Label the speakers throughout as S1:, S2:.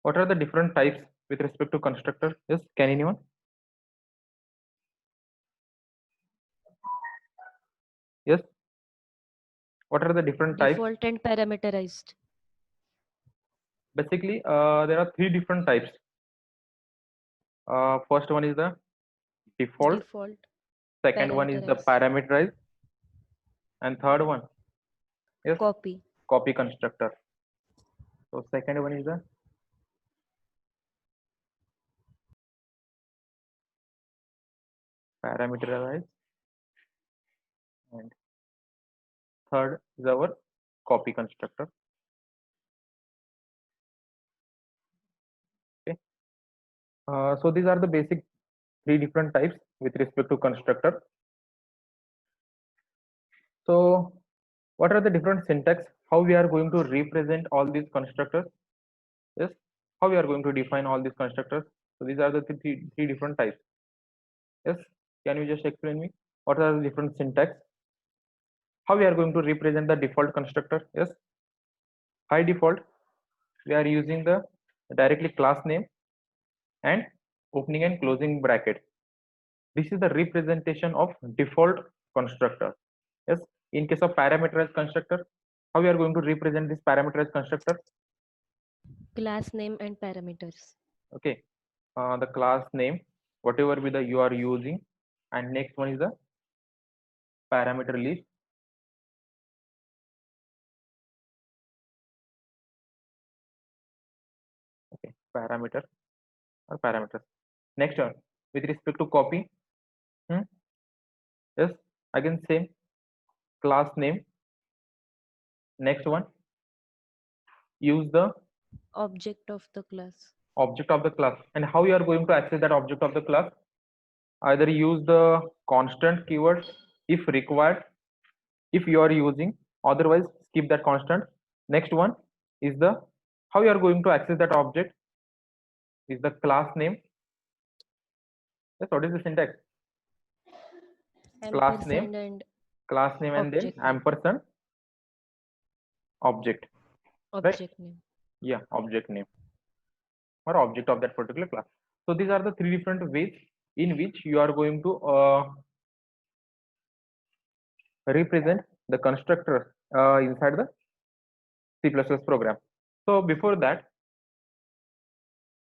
S1: What are the different types with respect to constructor? Yes, can anyone? Yes. What are the different types?
S2: Default and parameterized.
S1: Basically, there are three different types. First one is the default.
S2: Default,
S1: Second one is the
S2: parameterized,
S1: parameterized, and third one is
S2: copy.
S1: copy constructor. So second one is the parameterized, and third is our copy constructor. Okay. So these are the basic three different types with respect to constructor. So what are the different syntax? How we are going to represent all these constructors? Yes. How we are going to define all these constructors? So these are the three different types. Yes. Can you just explain me what are the different syntax? How we are going to represent the default constructor? Yes. By default, we are using the directly class name and opening and closing bracket. This is the representation of default constructor. Yes. In case of parameterized constructor, how we are going to represent this parameterized constructor?
S2: Class name and parameters.
S1: Okay. The class name, whatever be the you are using, and next one is the parameter list. Okay, parameter or parameters. Next one, with respect to copy, yes, again same class name. Next one, use the
S2: Object of the class.
S1: object of the class. And how you are going to access that object of the class? Either use the constant keyword if required, if you are using, otherwise skip that constant. Next one is the how you are going to access that object is the class name. Yes, what is the syntax? Class name,
S2: Ampersand and
S1: and then
S2: object name.
S1: ampersand object, right?
S2: Object name.
S1: Yeah, object name or object of that particular class. So these are the three different ways in which you are going to represent the constructor inside the C++ program. So before that,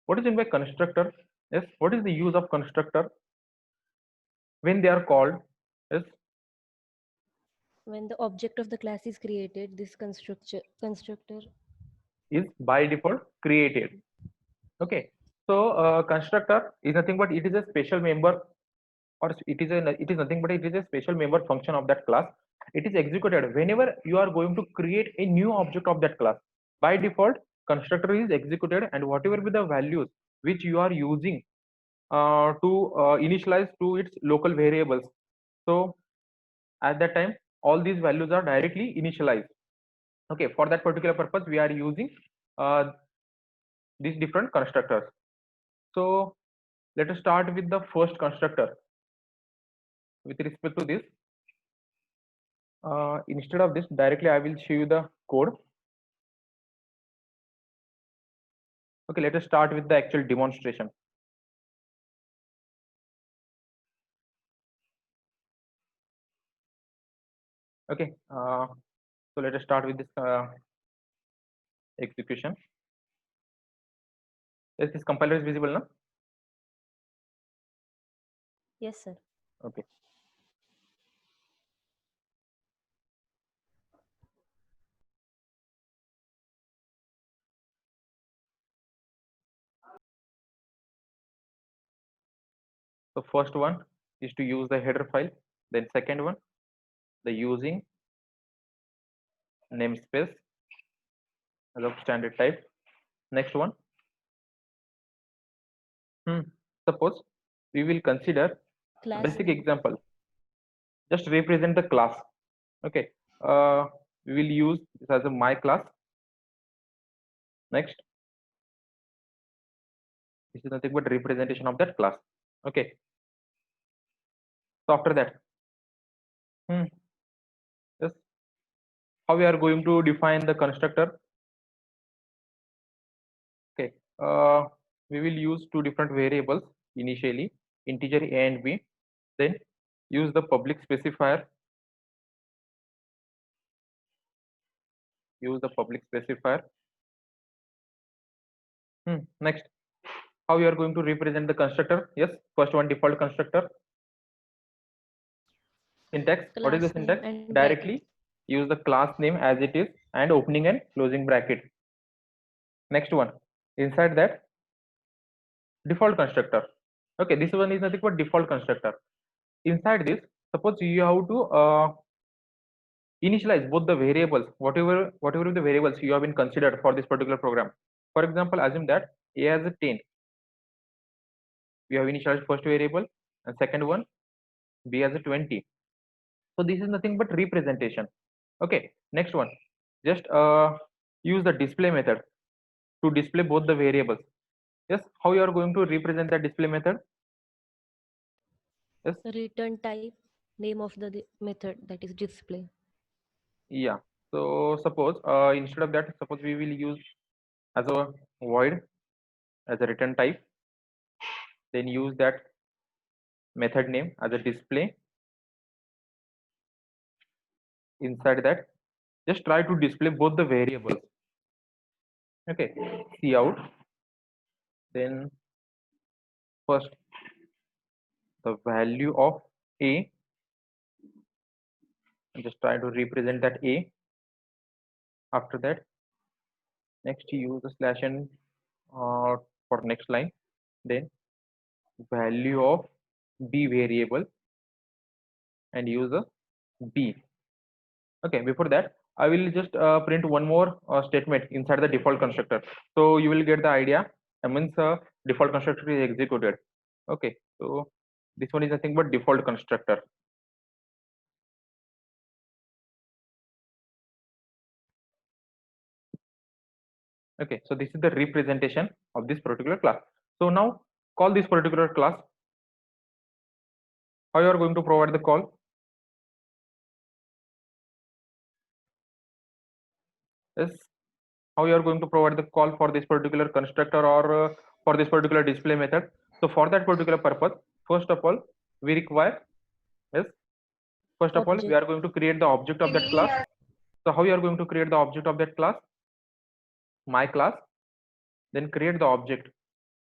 S1: what is in by constructor? Yes, what is the use of constructor when they are called? Yes,
S2: When the object of the class is created, this constructor
S1: is by default created. Okay, so constructor is nothing but it is a special member, or it is nothing but it is a special member function of that class. It is executed whenever you are going to create a new object of that class. By default, constructor is executed, and whatever be the values which you are using to initialize to its local variables. So at that time, all these values are directly initialized. Okay, for that particular purpose, we are using uh, these different constructors. So let us start with the first constructor. With respect to this, instead of this, directly I will show you the code. Okay, let us start with the actual demonstration. Okay, so let us start with this execution. Is this compiler is visible now?
S2: Yes, sir.
S1: Okay. So first one is to use the header file. Then second one, the using namespace as of standard type. Next one, suppose we will consider a
S2: Class
S1: basic
S2: name.
S1: example. Just represent the class. Okay, we will use this as a my class. Next, this is nothing but representation of that class. Okay, so after that, yes, how we are going to define the constructor? Okay, we will use two different variables initially, integer a and b, then use the public specifier, use the public specifier. Next, how you are going to represent the constructor? Yes, first one, default constructor. Syntax, what is the
S2: Class name
S1: syntax?
S2: and
S1: Directly
S2: brackets.
S1: use the class name as it is and opening and closing bracket. Next one, inside that, default constructor. Okay, this one is nothing but default constructor. Inside this, suppose you have to initialize both the variables, whatever the variables you have been considered for this particular program. For example, assume that a has a 10. We have initialized first variable, and second one b has a 20. So this is nothing but representation. Okay, next one, just use the display method to display both the variables. Yes, how you are going to represent the display method? Yes,
S2: Return type, name of the method, that is display.
S1: yeah. So suppose instead of that, suppose we will use as a void as a return type, then use that method name as a display. Inside that, just try to display both the variables. Okay, cout, then first the value of a, and just try to represent that a. After that, next you use the slash n for next line, then value of b variable and use a b. Okay, before that, I will just print one more statement inside the default constructor, so you will get the idea. I means default constructor is executed. Okay, so this one is nothing but default constructor. Okay, so this is the representation of this particular class. So now call this particular class. How you are going to provide the call? Yes, how you are going to provide the call for this particular constructor or for this particular display method? So for that particular purpose, first of all, we require, yes, first of all, we
S2: Object.
S1: are going to create the object of that class. So how you are going to create the object of that class? My class, then create the object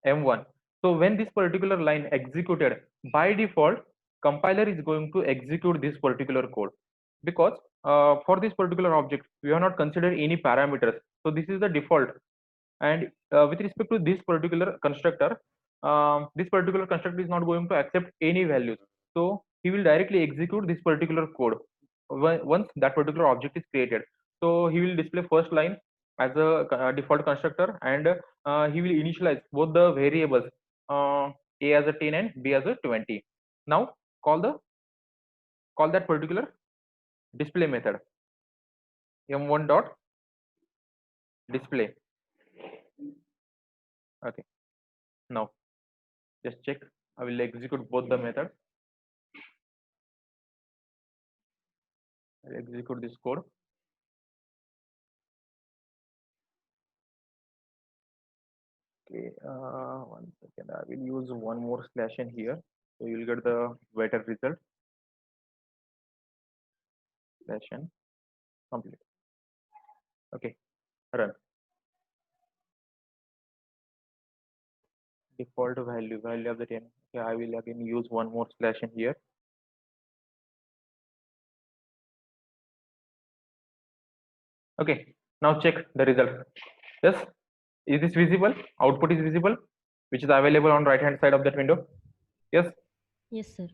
S1: m1. So when this particular line executed, by default, compiler is going to execute this particular code, because for this particular object we have not considered any parameters. So this is the default, and with respect to this particular constructor, this particular constructor is not going to accept any values. So he will directly execute this particular code once that particular object is created. So he will display first line as a default constructor, and he will initialize both the variables, a as a 10 and b as a 20. Now call that particular display method, m1 dot display. Okay, now just check. I will execute both the methods. I'll execute this code. Okay, 1 second. I will use one more slash in here, so you'll get the better result. Slash n complete. Okay, run. Default value of the 10. Okay, I will again use one more slash in here. Okay, now check the result. Yes, is this visible? Output is visible, which is available on right hand side of that window. Yes.
S2: Yes, sir.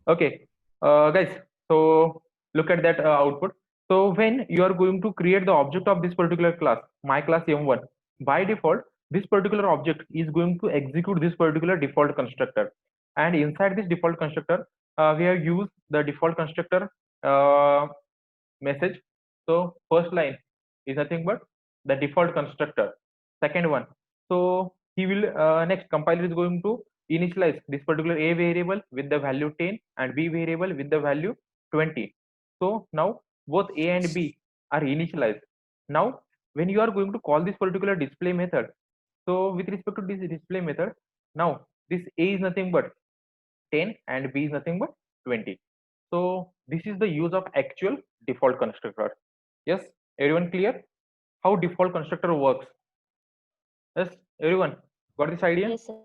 S1: Okay, guys, so look at that output. So when you are going to create the object of this particular class, my class m1, by default this particular object is going to execute this particular default constructor, and inside this default constructor we have used the default constructor message. So first line is nothing but the default constructor. Second one, so he will next compiler is going to initialize this particular a variable with the value 10 and b variable with the value 20. So now both a and b are initialized. Now when you are going to call this particular display method, So with respect to this display method, now this A is nothing but 10 and B is nothing but 20. So this is the use of actual default constructor. Yes, everyone clear how default constructor works? Yes, everyone got this idea?
S2: Yes, sir.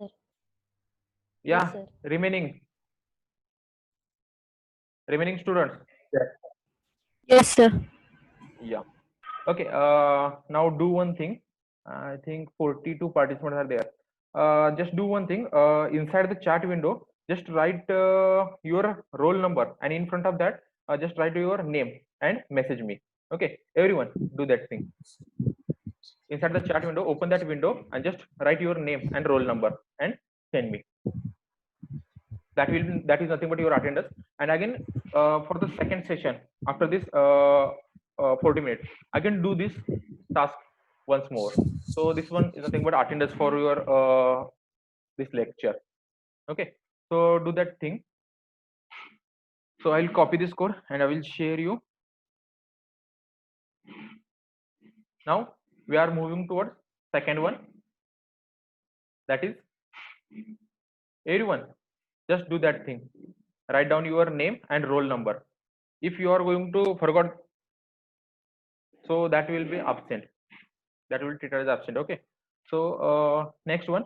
S2: Yes,
S1: Yeah,
S2: sir.
S1: remaining students.
S2: Yes, sir.
S1: Yeah. Okay. Now do one thing. I think 42 participants are there. Just do one thing. Inside the chat window, just write your roll number, and in front of that, just write your name and message me. Okay. Everyone, do that thing. Inside the chat window, open that window and just write your name and roll number and send me. That is nothing but your attendance. And again, for the second session after this 40 minutes, I can do this task once more. So this one is nothing but attendance for your this lecture. Okay, so do that thing. So I'll copy this code and I will share you. Now we are moving towards second one, that is everyone just do that thing. Write down your name and roll number. If you are going to forgot, so that will be absent, that will be treated as absent. Okay, so next one,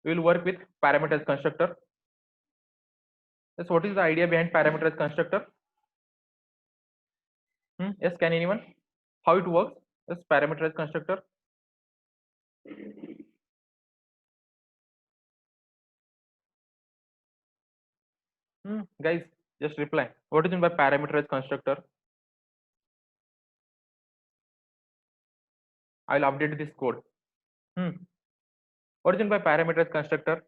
S1: we will work with parameterized constructor. Yes, what is the idea behind parameterized constructor? Yes, can anyone? How it works? Yes, parameterized constructor. Guys, just reply. What is meant by parameterized constructor? I'll update this code. What is meant by parameterized constructor?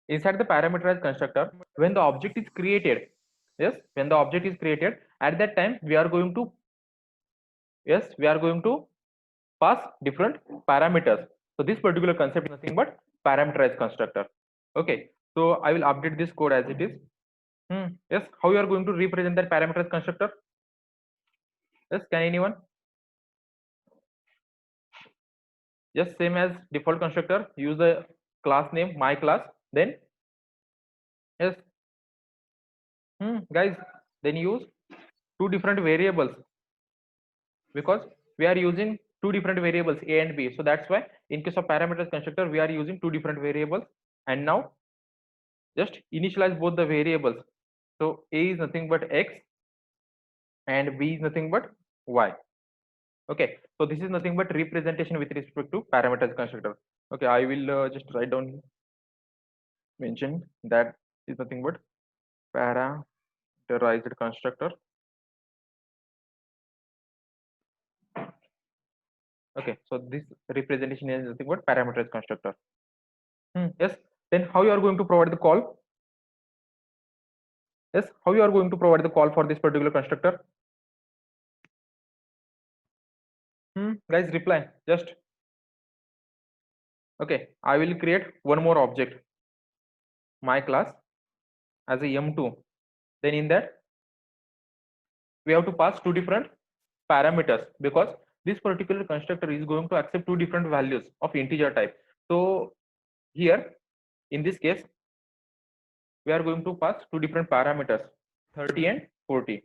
S1: Inside the parameterized constructor, when the object is created, yes, when the object is created, at that time we are going to, yes, we are going to pass different parameters. So this particular concept is nothing but parameterized constructor. Okay, so I will update this code as it is. Yes, how you are going to represent that parameterized constructor? Yes, can anyone? Just same as default constructor, use the class name my class, then yes, guys, then use two different variables, because we are using two different variables a and b. So that's why in case of parameters constructor we are using two different variables. And now just initialize both the variables. So a is nothing but x and b is nothing but y. Okay, so this is nothing but representation with respect to parameters constructor. Okay, I will just write down, mention that is nothing but parameterized constructor. Okay, so this representation is nothing but parameterized constructor. Yes, then how you are going to provide the call? Yes, how you are going to provide the call for this particular constructor? Guys, reply just. Okay, I will create one more object, my class, as a m2. Then in that we have to pass two different parameters, because this particular constructor is going to accept two different values of integer type. So here in this case we are going to pass two different parameters, 30 and 40.